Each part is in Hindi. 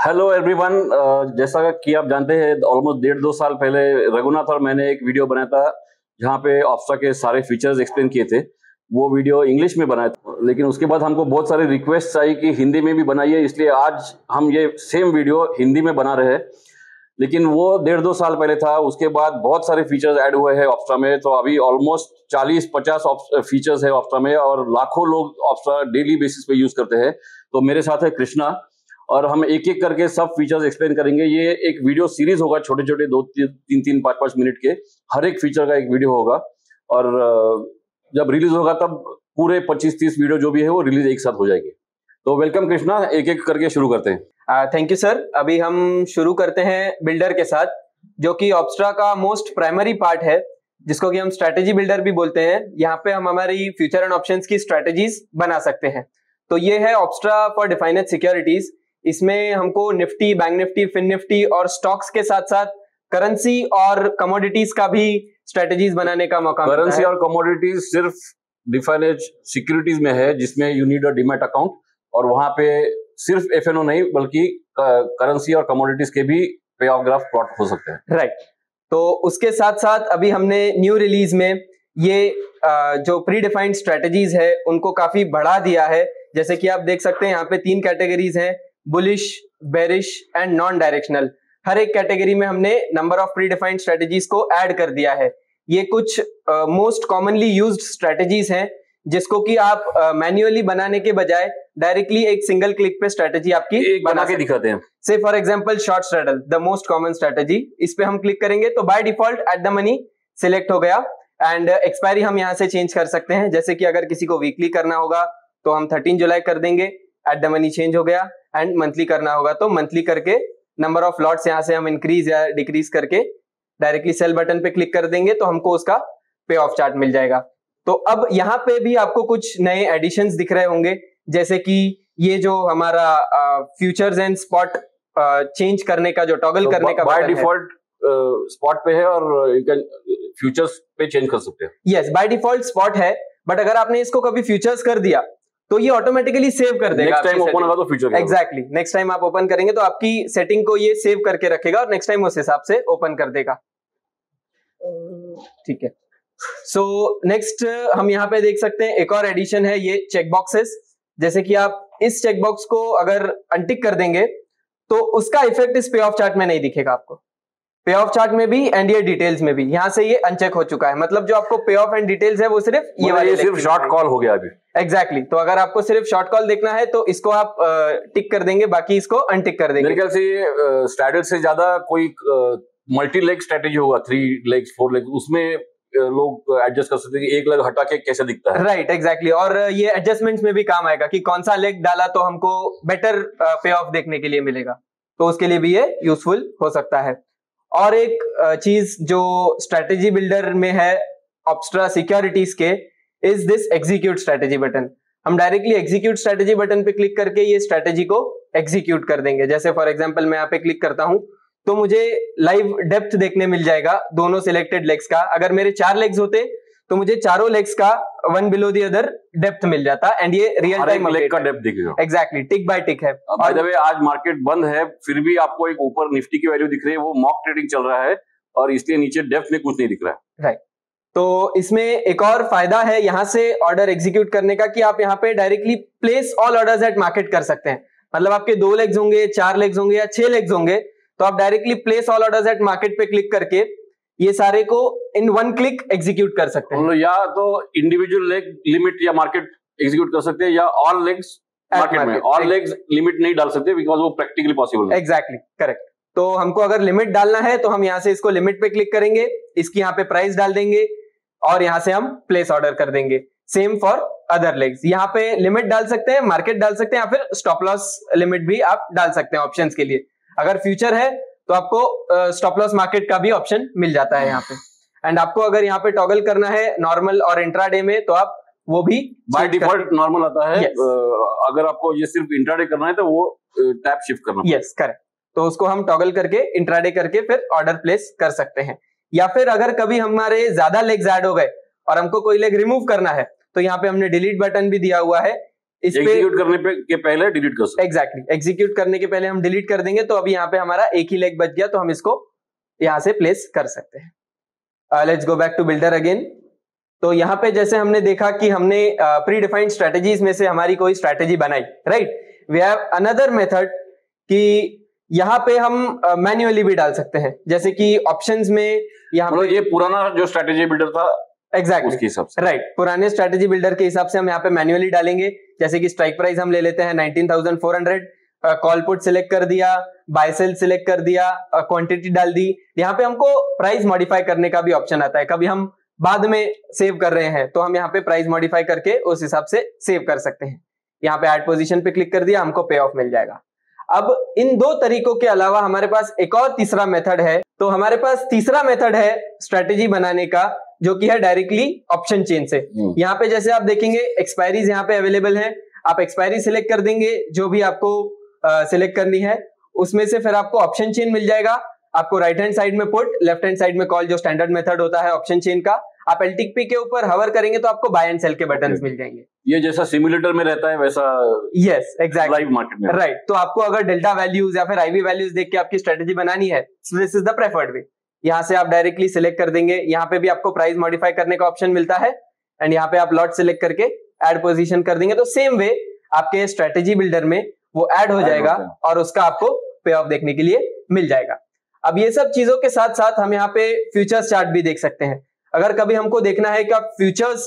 Hello everyone. जैसा कि आप जानते हैं ऑलमोस्ट 1.5-2 साल पहले रघुनाथ और मैंने एक वीडियो बनाया था जहाँ पे ऑप्स्ट्रा के सारे फीचर्स एक्सप्लेन किए थे। वो वीडियो इंग्लिश में बनाया था, लेकिन उसके बाद हमको बहुत सारी रिक्वेस्ट आई कि हिंदी में भी बनाइए, इसलिए आज हम ये सेम वीडियो हिंदी में बना रहे हैं। लेकिन वो 1.5-2 साल पहले था, उसके बाद बहुत सारे फीचर्स ऐड हुए हैं ऑप्स्ट्रा में। तो अभी ऑलमोस्ट 40-50 फीचर्स है ऑप्स्ट्रा में और लाखों लोग ऑप्स्ट्रा डेली बेसिस पे यूज करते हैं। तो मेरे साथ है कृष्णा और हम एक एक करके सब फीचर्स एक्सप्लेन करेंगे। ये एक वीडियो सीरीज होगा, छोटे छोटे 2-3, 5-5 मिनट के, हर एक फीचर का एक वीडियो होगा। और जब रिलीज होगा तब पूरे 25-30 वीडियो जो भी है वो रिलीज एक साथ हो जाएगी। तो वेलकम कृष्णा, एक एक करके शुरू करते हैं। Thank you sir. अभी हम शुरू करते हैं बिल्डर के साथ, जो कि ऑप्स्ट्रा का मोस्ट प्राइमरी पार्ट है, जिसको कि हम स्ट्रैटेजी बिल्डर भी बोलते हैं। यहाँ पे हम हमारी फ्यूचर एंड ऑप्शंस की स्ट्रैटेजीज बना सकते हैं। तो ये है ऑप्स्ट्रा फॉर डिफाइनेड सिक्योरिटीज। इसमें हमको Nifty, bank Nifty, fin Nifty और स्टॉक्स के साथ साथ करेंसी और कमोडिटीज का भी स्ट्रैटेजीज बनाने का मौका मिलता है। करेंसी और कमोडिटीज सिर्फ डिफाइनेड सिक्योरिटीज में है, जिसमें you need a demat account, और वहां पे सिर्फ एफएनओ नहीं बल्कि करेंसी और कमोडिटीज के भी पे ऑफ ग्राफ प्लॉट हो सकते हैं। राइट। तो उसके साथ साथ अभी हमने न्यू रिलीज में ये जो प्री डिफाइंड स्ट्रेटजीज है उनको काफी बढ़ा दिया है। जैसे कि आप देख सकते हैं यहाँ पे 3 कैटेगरीज हैं, bullish, bearish and non directional. हर एक कैटेगरी में हमने number of predefined strategies को ऐड कर दिया है। ये कुछ मोस्ट कॉमनली यूज्ड स्ट्रेटजीज हैं, जिसको कि आप मैन्युअली बनाने के बजाय डायरेक्टली एक सिंगल क्लिक पे स्ट्रेटजी आपकी बना के दिखाते हैं। से for example short straddle, the most common strategy. इस पे हम क्लिक करेंगे तो by default at the money select हो गया एंड एक्सपायरी हम यहाँ से चेंज कर सकते हैं। जैसे कि अगर किसी को वीकली करना होगा तो हम 13 जुलाई कर देंगे, एट द मनी चेंज हो गया। एंड मंथली करना होगा तो मंथली करके नंबर ऑफ लॉट्स यहाँ से हम इंक्रीज या डिक्रीज करके डायरेक्टली सेल बटन पे क्लिक कर देंगे तो हमको उसका पे ऑफ चार्ट मिल जाएगा। तो अब यहाँ पे भी आपको कुछ नए एडिशंस दिख रहे होंगे, जैसे कि ये जो हमारा फ्यूचर्स एंड स्पॉट चेंज करने का जो टॉगल करने का बाय डिफॉल्ट स्पॉट पे है और फ्यूचर्स पे चेंज कर सकते हैं। यस, बाय डिफॉल्ट स्पॉट है, बट अगर आपने इसको कभी फ्यूचर्स कर दिया तो ये ऑटोमेटिकली सेव कर देगा। नेक्स्ट टाइम ओपन होगा तो फ्यूचर एग्जैक्टली नेक्स्ट टाइम आप ओपन करेंगे तो आपकी सेटिंग को ये सेव करके रखेगा और नेक्स्ट टाइम उस हिसाब से ओपन कर देगा। ठीक है। सो नेक्स्ट हम यहाँ पे देख सकते हैं एक और एडिशन है, ये चेक बॉक्सेस। जैसे कि आप इस चेक बॉक्स को अगर अनटिक कर देंगे तो उसका इफेक्ट इस पे ऑफ चार्ट में नहीं दिखेगा आपको, पे ऑफ चार्ट में भी एंड ये डिटेल्स में भी। यहाँ से ये अनचेक हो चुका है, मतलब जो आपको पे ऑफ एंड डिटेल्स है वो सिर्फ ये वाले, सिर्फ शॉर्ट कॉल हो गया अभी। एग्जैक्टली तो अगर आपको सिर्फ शॉर्ट कॉल देखना है तो इसको आप टिक कर देंगे, बाकी इसको अनटिक कर देंगे। मेरे ख्याल से ये स्ट्रैटेजी से ज्यादा कोई मल्टी लेग स्ट्रैटेजी होगा, 3 लेग्स 4 लेग्स, उसमें लोग एडजस्ट कर सकते हैं कि एक लेग हटा के कैसे दिखता है। Right, exactly. और ये एडजस्टमेंट्स में भी काम आएगा कि कौन सा लेग डाला तो हमको बेटर पे ऑफ देखने के लिए मिलेगा, तो उसके लिए भी ये यूजफुल हो सकता है। और एक चीज जो स्ट्रेटेजी बिल्डर में है ऑप्स्ट्रा सिक्योरिटीज के, is this execute strategy button. हम डायरेक्टली एग्जीक्यूट स्ट्रेटेजी बटन पे क्लिक करके ये स्ट्रेटेजी को एग्जीक्यूट कर देंगे। जैसे फॉर एग्जांपल मैं यहाँ पे क्लिक करता हूं तो मुझे लाइव डेप्थ देखने मिल जाएगा दोनों सिलेक्टेड लेग्स का। अगर मेरे 4 लेग्स होते तो मुझे चारों लेग्स का one below the other depth मिल जाता एंड ये रियल टाइम लेग का डेप्थ दिखेगा। एग्जैक्टली, टिक बाय टिक है। बाय द वे आज मार्केट बंद है, फिर भी आपको एक ऊपर निफ्टी की वैल्यू दिख रही है, वो मॉक ट्रेडिंग चल रहा है और इसलिए नीचे डेप्थ में कुछ नहीं दिख रहा है। राइट। तो इसमें एक और फायदा है यहाँ से ऑर्डर एग्जीक्यूट करने का कि आप यहाँ पे directly place all orders eight market कर सकते हैं। मतलब आपके 2 लेग्स होंगे, 4 लेग्स होंगे या 6 लेग्स होंगे, तो आप directly place all orders eight market पे क्लिक करके ये सारे को इन 1 क्लिक एग्जीक्यूट कर सकते हैं। या तो इंडिविजुअल लेग लिमिट या मार्केट एग्जीक्यूट कर सकते हैं, या ऑल लेग्स मार्केट में। ऑल लेग्स लिमिट नहीं डाल सकते बिकॉज वो प्रैक्टिकली पॉसिबल नहीं। Exactly, correct. तो हमको अगर लिमिट डालना है तो हम यहाँ से इसको लिमिट पे क्लिक करेंगे, इसकी यहाँ पे प्राइस डाल देंगे और यहाँ से हम प्लेस ऑर्डर कर देंगे। सेम फॉर अदर लेग्स, यहाँ पे लिमिट डाल सकते हैं, मार्केट डाल सकते हैं, या फिर स्टॉप लॉस लिमिट भी आप डाल सकते हैं ऑप्शंस के लिए। अगर फ्यूचर है तो आपको स्टॉप लॉस मार्केट का भी ऑप्शन मिल जाता है यहाँ पे। एंड आपको अगर यहाँ पे टॉगल करना है नॉर्मल और इंट्राडे में तो आप वो भी बाय डिफॉल्ट नॉर्मल आता है। अगर आपको ये सिर्फ इंट्राडे करना है तो वो टैब शिफ्ट करना। Yes, correct. तो उसको हम टॉगल करके इंट्राडे करके फिर ऑर्डर प्लेस कर सकते हैं। या फिर अगर कभी हमारे ज्यादा लेग्स ऐड हो गए और हमको कोई लेग रिमूव करना है तो यहाँ पे हमने डिलीट बटन भी दिया हुआ है इस पे एग्जीक्यूट करने के पहले डिलीट कर सकते। एग्जैक्टली, एग्जीक्यूट करने के पहले हम डिलीट कर देंगे, तो अभी यहाँ पे हमारा एक ही लेग बच गया, तो हम इसको यहाँ से प्लेस कर सकते हैं। Let's go back to builder again. तो यहाँ पे जैसे हमने देखा कि हमने प्री डिफाइंड स्ट्रेटेजीज में से हमारी कोई स्ट्रेटेजी बनाई, right. We have another method कि यहाँ पे हम मैन्युअली भी डाल सकते हैं, जैसे कि ऑप्शंस में यहाँ मतलब ये पुराना जो स्ट्रेटेजी बिल्डर था एग्जैक्टली उसके हिसाब से, राइट, पुराने स्ट्रेटेजी बिल्डर के हिसाब से हम यहाँ पे मैन्युअली डालेंगे। जैसे कि स्ट्राइक प्राइस हम ले लेते हैं 19,400, कॉल पुट सिलेक्ट कर दिया, बाय सेल सिलेक्ट कर दिया, क्वांटिटी डाल दी। यहाँ पे हमको प्राइस मॉडिफाई करने का भी ऑप्शन आता है, कभी हम बाद में सेव कर रहे हैं तो हम यहाँ पे प्राइस मॉडिफाई करके उस हिसाब से सेव कर सकते हैं। यहाँ पे ऐड पोजीशन पे क्लिक कर दिया, हमको पे ऑफ मिल जाएगा। अब इन दो तरीकों के अलावा हमारे पास एक और तीसरा मेथड है। तो हमारे पास तीसरा मेथड है स्ट्रेटेजी बनाने का, जो कि है डायरेक्टली ऑप्शन चेन से। यहाँ पे जैसे आप देखेंगे एक्सपायरीज यहाँ पे अवेलेबल है, आप एक्सपायरी सिलेक्ट कर देंगे जो भी आपको सिलेक्ट करनी है, उसमें से फिर आपको ऑप्शन चेन मिल जाएगा। आपको राइट हैंड साइड में पुट, लेफ्ट हैंड साइड में कॉल, जो स्टैंडर्ड मेथड होता है ऑप्शन चेन का। आप एलटीपी के ऊपर हवर करेंगे तो आपको बाय एंड सेल के बटन्स मिल जाएंगे। ये जैसा सिमुलेटर में रहता है वैसा यस एग्जैक्टली लाइव मार्केट में, राइट। तो आपको अगर डेल्टा वैल्यूज या फिर आईवी वैल्यूज देख के आपकी स्ट्रेटेजी बनानी है, दिस इज द प्रेफर्ड वे। यहाँ से आप डायरेक्टली सिलेक्ट कर देंगे, यहाँ पे भी आपको प्राइस मॉडिफाई करने का ऑप्शन मिलता है, एंड यहाँ पे आप लॉट सिलेक्ट करके ऐड पोजीशन कर देंगे, तो सेम वे आपके स्ट्रेटेजी बिल्डर में वो ऐड हो जाएगा और उसका आपको पे ऑफ देखने के लिए मिल जाएगा। अब ये सब चीजों के साथ साथ हम यहाँ पे फ्यूचर्स चार्ट भी देख सकते हैं। अगर कभी हमको देखना है कि फ्यूचर्स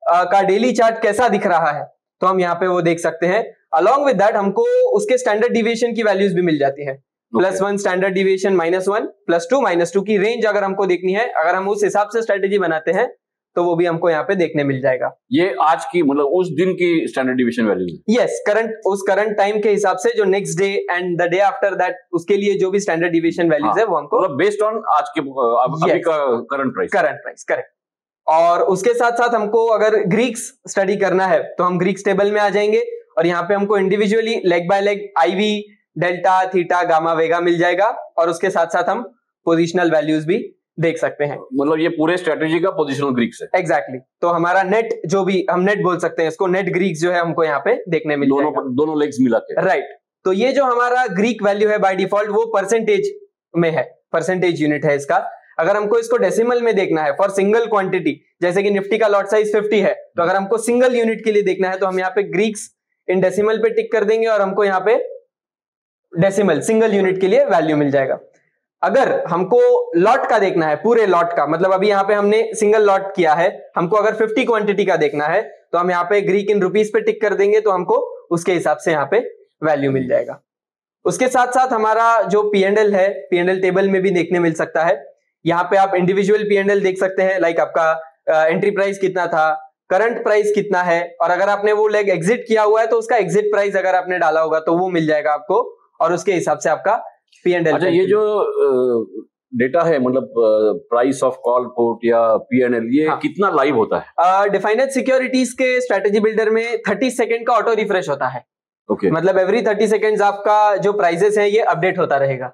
का डेली चार्ट कैसा दिख रहा है, तो हम यहाँ पे वो देख सकते हैं। अलॉन्ग विद दैट हमको उसके स्टैंडर्ड डिविएशन की वैल्यूज भी मिल जाती है, +1 स्टैंडर्ड डिविएशन, -1, +2, -2 की रेंज अगर हमको देखनी है, अगर हम उस हिसाब से स्ट्रेटेजी बनाते हैं तो वो भी हमको यहाँ पे देखने मिल जाएगा। ये आज की मतलब उस दिन की स्टैंडर्ड डिविएशन वैल्यू है। यस, करंट टाइम के हिसाब से जो next day and the day after that, उसके लिए जो भी स्टैंडर्ड डिविएशन वैल्यूज है वो हमको मतलब बेस्ड ऑन आज के अभी का करंट प्राइस करेक्ट। और उसके साथ साथ हमको अगर ग्रीक्स स्टडी करना है तो हम ग्रीक्स टेबल में आ जाएंगे और यहाँ पे हमको individually leg by leg IV, delta, theta, gamma, vega मिल जाएगा, और उसके साथ साथ हम पोजिशनल वैल्यूज भी देख सकते हैं। मतलब ये पूरे स्ट्रेटेजी का पोजिशनल ग्रीक्स है। एग्जैक्टली तो हमारा नेट, जो भी हम नेट बोल सकते हैं इसको, नेट ग्रीक्स जो है हमको यहाँ पे देखने मिल जाएगा, दोनों लेग्स मिला के, राइट। तो ये जो हमारा ग्रीक वैल्यू है बाय डिफॉल्ट वो परसेंटेज में है, परसेंटेज यूनिट है इसका। अगर हमको इसको डेसिमल में देखना है फॉर सिंगल क्वांटिटी, जैसे कि निफ्टी का लॉट साइज 50 है, तो अगर हमको सिंगल यूनिट के लिए देखना है तो हम यहाँ पे ग्रीक्स इन डेसिमल पे टिक कर देंगे और हमको यहाँ पे डेसिमल सिंगल यूनिट के लिए वैल्यू मिल जाएगा। अगर हमको लॉट का देखना है, पूरे लॉट का, मतलब अभी यहाँ पे हमने सिंगल लॉट किया है, हमको अगर 50 क्वांटिटी का देखना है तो हम यहाँ पे ग्रीक इन रुपीस पे टिक कर देंगे, तो हमको उसके हिसाब से यहाँ पे वैल्यू मिल जाएगा। उसके साथ साथ हमारा जो P&L है, P&L टेबल में भी देखने मिल सकता है। यहाँ पे आप इंडिविजुअल P&L देख सकते हैं, लाइक आपका एंट्री प्राइस कितना था, करंट प्राइस कितना है, और अगर आपने वो लेग एग्जिट किया हुआ है तो उसका एग्जिट प्राइस अगर आपने डाला होगा तो वो मिल जाएगा आपको, और उसके हिसाब से आपका P&L। अच्छा, ये जो डेटा है मतलब प्राइस ऑफ कॉल पुट या P&L, ये कितना लाइव होता है? डिफाइनेड सिक्योरिटीज के स्ट्रेटेजी बिल्डर में 30 सेकंड का ऑटो रिफ्रेश होता है। ओके, मतलब एवरी 30 सेकंड्स आपका जो प्राइजेस है ये अपडेट होता रहेगा,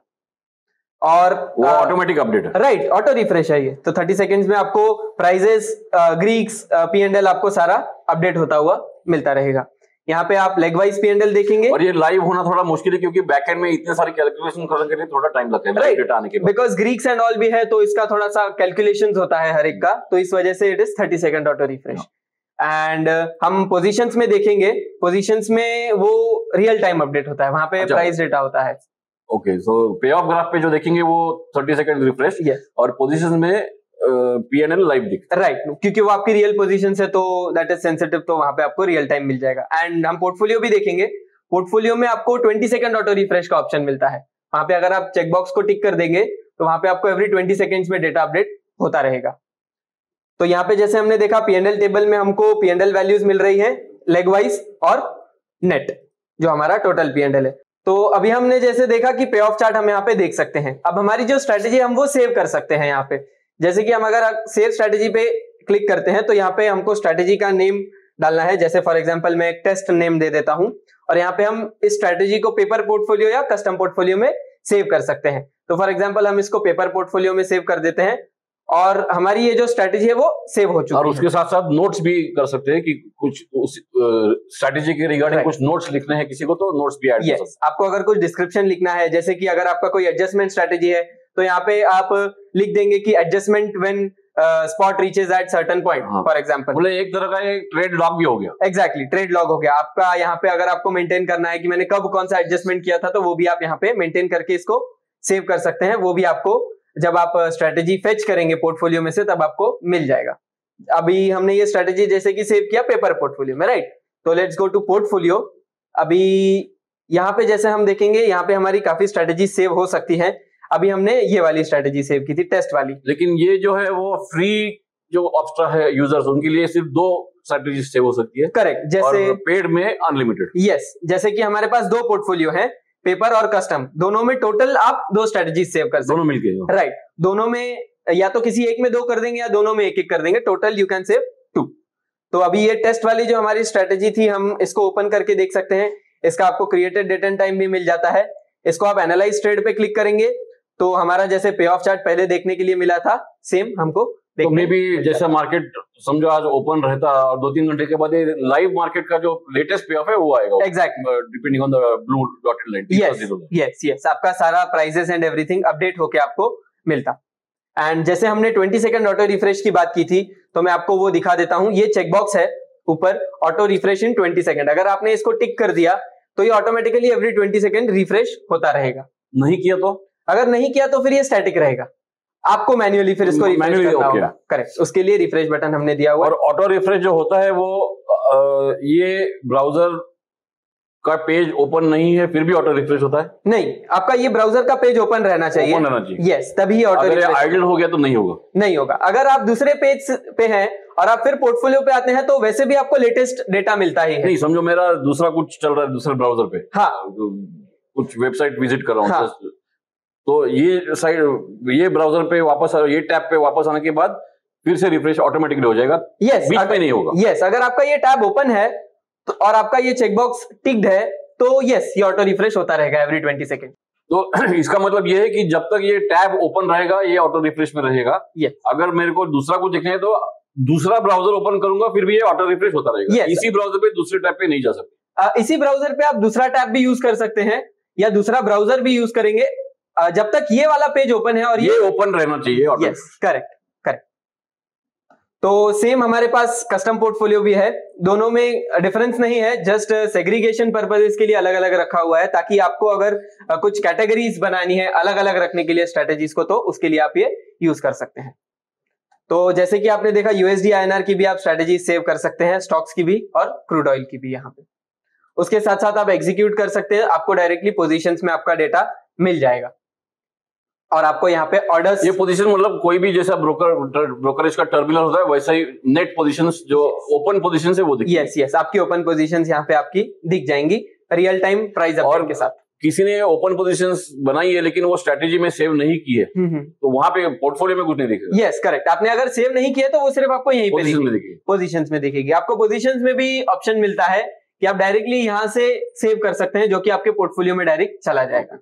और वो ऑटोमेटिक अपडेट है, राइट, ऑटो रिफ्रेश है ये। तो 30 सेकंड्स में आपको प्राइजेस, ग्रीक्स, P&L आपको सारा अपडेट होता हुआ मिलता रहेगा। यहाँ पे आप लेग वाइज P&L देखेंगे, और ये लाइव होना थोड़ा मुश्किल है क्योंकि बैकएंड में इतने सारे कैलकुलेशन करने के लिए थोड़ा टाइम लगता है, राइट, डेटा आने के बाद, बिकॉज ग्रीक्स एंड ऑल भी है तो इसका थोड़ा सा कैलकुलेशंस होता है हर एक का, तो इस वजह से it is 30 second auto refresh. And हम पोजीशंस में देखेंगे, पोजीशंस में वो रियल टाइम अपडेट होता है, वहां पे प्राइस डेटा होता है। ओके, सो पे ऑफ ग्राफ पे जो देखेंगे वो 30 सेकंड रिफ्रेश, और पोजीशंस में P&L लाइव दिखता है, राइट, क्योंकि वो आपकी रियल पोजीशन है तो दैट इज सेंसिटिव, तो वहां पे आपको रियल टाइम मिल जाएगा। एंड हम पोर्टफोलियो भी देखेंगे, पोर्टफोलियो में आपको 20 सेकंड ऑटो रिफ्रेश का ऑप्शन मिलता है। वहां पे अगर आप चेकबॉक्स को टिक कर देंगे तो वहां पे आपको एवरी 20 सेकंड्स में डेटा अपडेट होता रहेगा। तो यहाँ पे जैसे हमने देखा P&L टेबल में हमको P&L वैल्यूज मिल रही है लेग वाइज और नेट, जो हमारा टोटल P&L है। तो अभी हमने जैसे देखा कि पे ऑफ चार्ट हम यहाँ पे देख सकते हैं। अब हमारी जो स्ट्रेटेजी हम वो सेव कर सकते हैं यहाँ पे, जैसे कि हम अगर सेव स्ट्रेटेजी पे क्लिक करते हैं तो यहाँ पे हमको स्ट्रेटेजी का नेम डालना है। जैसे फॉर एग्जांपल मैं एक टेस्ट नेम दे देता हूं, और यहाँ पे हम इस स्ट्रेटेजी को पेपर पोर्टफोलियो या कस्टम पोर्टफोलियो में सेव कर सकते हैं। तो फॉर एग्जांपल हम इसको पेपर पोर्टफोलियो में सेव कर देते हैं, और हमारी ये जो स्ट्रेटेजी है वो सेव हो चुकी है। और उसके साथ साथ नोट्स भी कर सकते हैं कि कुछ उस स्ट्रेटेजी के रिगार्डिंग कुछ नोट्स लिखने हैं किसी को, तो नोट्स भी ऐड कर सकते हैं। आपको अगर कुछ डिस्क्रिप्शन लिखना है, जैसे कि अगर आपका कोई एडजस्टमेंट स्ट्रेटेजी है तो यहाँ पे आप लिख देंगे कि adjustment when spot reaches at certain point, for example. बोले एक तरह का एक ट्रेड लॉग भी हो गया। एग्जैक्टली, ट्रेड लॉग हो गया आपका। यहाँ पे अगर आपको मेंटेन करना है कि मैंने कब कौन सा एडजस्टमेंट किया था, तो वो भी आप यहाँ पे मेंटेन करके इसको सेव कर सकते हैं। वो भी आपको जब आप स्ट्रेटेजी फेच करेंगे पोर्टफोलियो में से तब आपको मिल जाएगा। अभी हमने ये स्ट्रेटेजी जैसे कि सेव किया पेपर पोर्टफोलियो में, राइट। तो लेट्स गो टू पोर्टफोलियो। अभी यहाँ पे जैसे हम देखेंगे, यहाँ पे हमारी काफी स्ट्रेटेजी सेव हो सकती है। अभी हमने ये वाली स्ट्रेटेजी सेव की थी, टेस्ट वाली। लेकिन ये जो है वो फ्री जो ऑप्स्ट्रा है यूजर्स, उनके लिए सिर्फ 2 स्ट्रेटेजी सेव हो सकती है। करेक्ट, जैसे पेड में अनलिमिटेड। यस, जैसे कि हमारे पास 2 पोर्टफोलियो है, पेपर और कस्टम। दोनों में टोटल आप 2 स्ट्रेटेजी सेव कर सकते हैं, दोनों मिलके, राइट। दोनों में या तो किसी एक में 2 कर देंगे या दोनों में 1-1 कर देंगे, टोटल यू कैन सेव 2। तो अभी ये टेस्ट वाली जो हमारी स्ट्रेटेजी थी, हम इसको ओपन करके देख सकते हैं। इसका आपको क्रिएटेड डेट एंड टाइम भी मिल जाता है। इसको आप एनालाइज ट्रेड पे क्लिक करेंगे तो हमारा जैसे पे ऑफ चार्ट पहले देखने के लिए मिला था, सेम हमको तो मे भी जैसा मार्केट समझो आज ओपन रहता और 2-3 घंटे के बाद लाइव मार्केट का जो लेटेस्ट पे ऑफ है वो आएगा। Exactly, depending on the blue dotted line. Yes, आपका सारा प्राइसेस एंड एवरीथिंग अपडेट होके आपको मिलता। एंड जैसे हमने 20 सेकंड ऑटो रिफ्रेश की बात की थी, तो मैं आपको वो दिखा देता हूं। ये चेकबॉक्स है ऊपर, ऑटो रिफ्रेश इन 20 सेकंड। अगर आपने इसको टिक कर दिया तो ये ऑटोमेटिकली एवरी 20 सेकंड रिफ्रेश होता रहेगा। नहीं किया तो, अगर नहीं किया तो फिर ये स्टैटिक रहेगा, आपको मैन्युअली फिर इसको रिफ्रेश करना होगा। करेक्ट, उसके लिए रिफ्रेश बटन हमने दिया हुआ। और ऑटो रिफ्रेश जो होता है वो ये ब्राउजर का पेज ओपन नहीं है फिर भी ऑटो रिफ्रेश होता है? नहीं, आपका ये ब्राउजर का पेज ओपन रहना चाहिए। ओपन रहना चाहिए, यस, तभी ऑटो रिफ्रेश। अगर आइडल हो गया तो नहीं होगा। नहीं होगा। अगर आप दूसरे पेज पे हैं और आप फिर पोर्टफोलियो पे आते हैं तो वैसे भी आपको लेटेस्ट डेटा मिलता ही है। नहीं, समझो मेरा दूसरा कुछ चल रहा है दूसरे ब्राउजर पे, हाँ, कुछ वेबसाइट विजिट कर रहा हूँ, हाँ, तो ये ब्राउजर पे वापस, ये टैब पे वापस आने के बाद फिर से रिफ्रेश ऑटोमेटिकली हो जाएगा। यस, बीच में नहीं होगा। यस, अगर आपका ये टैब ओपन है तो और आपका ये चेकबॉक्स टिक्ड है तो यस, ये ऑटो रिफ्रेश होता रहेगा एवरी 20 सेकंड। तो इसका मतलब ये है कि जब तक ये टैब ओपन रहेगा ये ऑटो रिफ्रेश में रहेगा। yes. अगर मेरे को दूसरा कुछ देखना है तो दूसरा ब्राउजर ओपन करूंगा फिर भी ये ऑटो रिफ्रेश होता रहेगा। yes. इसी ब्राउजर पे दूसरे टैब पे नहीं जा सकते। इसी ब्राउजर पे आप दूसरा टैब भी यूज कर सकते हैं या दूसरा ब्राउजर भी यूज करेंगे जब तक ये वाला पेज ओपन है और ये ओपन रहना चाहिए। Yes, correct. तो सेम हमारे पास कस्टम पोर्टफोलियो भी है, दोनों में डिफरेंस नहीं है, जस्ट सेग्रीगेशन पर्पसेस के लिए अलग अलग रखा हुआ है, ताकि आपको अगर कुछ कैटेगरीज बनानी है अलग अलग रखने के लिए स्ट्रेटेजीज को, तो उसके लिए आप ये यूज कर सकते हैं। तो जैसे कि आपने देखा यूएसडी आईएनआर की भी आप स्ट्रेटेजी सेव कर सकते हैं, स्टॉक्स की भी और क्रूड ऑयल की भी। यहाँ पे उसके साथ साथ आप एग्जीक्यूट कर सकते हैं, आपको डायरेक्टली पोजीशंस में आपका डेटा मिल जाएगा और आपको यहाँ पे ऑर्डर्स। ये पोजीशन मतलब कोई भी जैसा ब्रोकरेज का टर्मिनल होता है वैसा ही नेट पोजीशंस जो ओपन पोजीशन है वो दिखेगी। यस, आपकी ओपन पोजीशंस यहाँ पे आपकी दिख जाएंगी रियल टाइम प्राइस अपडेट के साथ। किसी ने ओपन पोजीशंस बनाई है लेकिन वो स्ट्रेटेजी में सेव नहीं की है, तो वहां पे पोर्टफोलियो में कुछ नहीं दिखेगा। Yes, correct. आपने अगर सेव नहीं किया तो वो सिर्फ आपको यहीं पे दिखेगी, पोजीशंस में दिखेगी। आपको पोजीशंस में भी ऑप्शन मिलता है कि आप डायरेक्टली यहाँ से सेव कर सकते हैं, जो कि आपके पोर्टफोलियो में डायरेक्ट चला जाएगा।